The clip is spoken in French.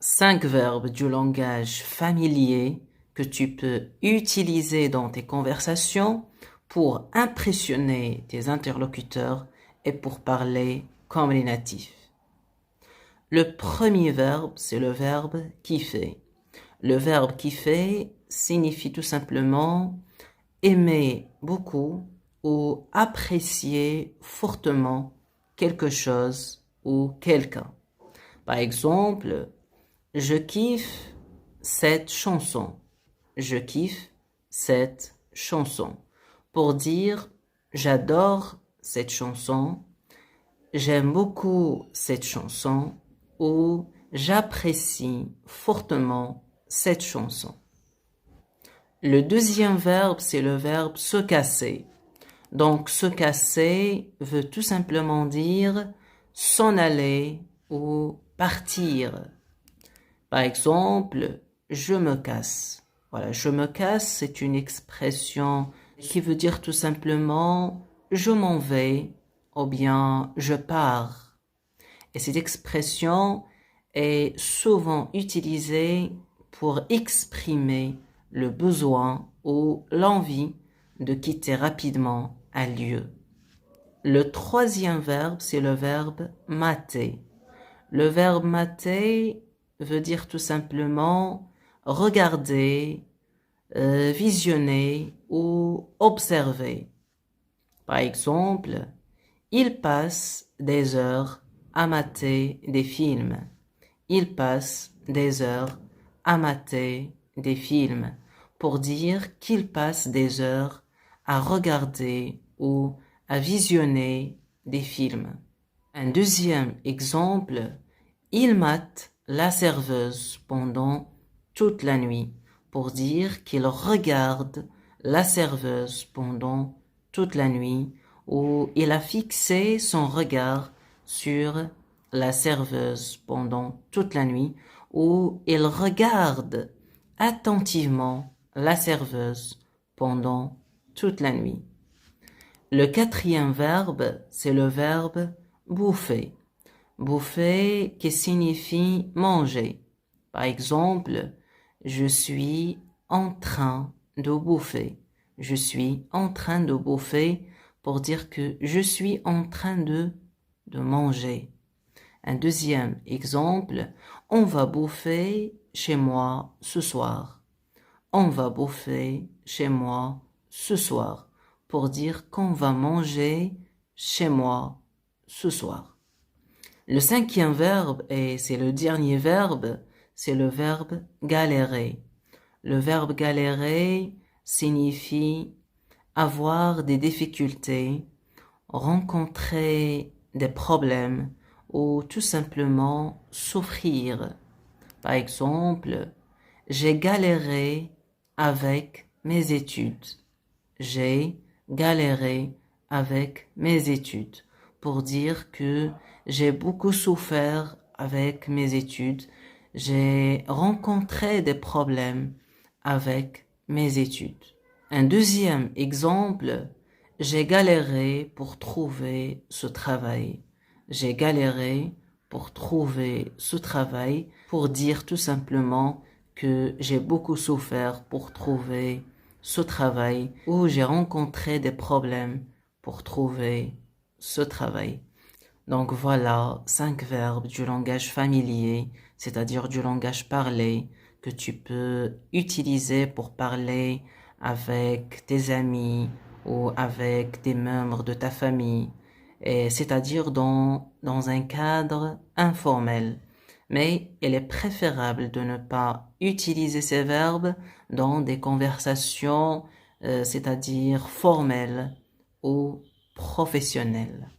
5 verbes du langage familier que tu peux utiliser dans tes conversations pour impressionner tes interlocuteurs et pour parler comme les natifs. Le premier verbe, c'est le verbe kiffer. Le verbe kiffer signifie tout simplement aimer beaucoup ou apprécier fortement quelque chose ou quelqu'un. Par exemple, je kiffe cette chanson. Je kiffe cette chanson. Pour dire j'adore cette chanson, j'aime beaucoup cette chanson ou j'apprécie fortement cette chanson. Le deuxième verbe, c'est le verbe se casser. Donc, se casser veut tout simplement dire s'en aller ou partir. Par exemple, je me casse. Voilà, je me casse, c'est une expression qui veut dire tout simplement je m'en vais ou bien je pars. Et cette expression est souvent utilisée pour exprimer le besoin ou l'envie de quitter rapidement un lieu. Le troisième verbe, c'est le verbe mater. Le verbe mater veut dire tout simplement regarder, visionner ou observer. Par exemple, il passe des heures à mater des films. Il passe des heures à mater des films pour dire qu'il passe des heures à regarder ou à visionner des films. Un deuxième exemple, il mate la serveuse pendant toute la nuit pour dire qu'il regarde la serveuse pendant toute la nuit ou il a fixé son regard sur la serveuse pendant toute la nuit ou il regarde attentivement la serveuse pendant toute la nuit. Le quatrième verbe, c'est le verbe bouffer. Bouffer qui signifie manger. Par exemple, je suis en train de bouffer. Je suis en train de bouffer pour dire que je suis en train de manger. Un deuxième exemple, on va bouffer chez moi ce soir. On va bouffer chez moi ce soir pour dire qu'on va manger chez moi ce soir. Le cinquième verbe, et c'est le dernier verbe, c'est le verbe galérer. Le verbe galérer signifie avoir des difficultés, rencontrer des problèmes ou tout simplement souffrir. Par exemple, j'ai galéré avec mes études. J'ai galéré avec mes études pour dire que j'ai beaucoup souffert avec mes études. J'ai rencontré des problèmes avec mes études. Un deuxième exemple, j'ai galéré pour trouver ce travail. J'ai galéré pour trouver ce travail pour dire tout simplement que j'ai beaucoup souffert pour trouver ce travail ou j'ai rencontré des problèmes pour trouver ce travail. Donc voilà 5 verbes du langage familier, c'est-à-dire du langage parlé, que tu peux utiliser pour parler avec tes amis ou avec des membres de ta famille, et c'est-à-dire dans un cadre informel. Mais il est préférable de ne pas utiliser ces verbes dans des conversations, c'est-à-dire formelles ou professionnelles.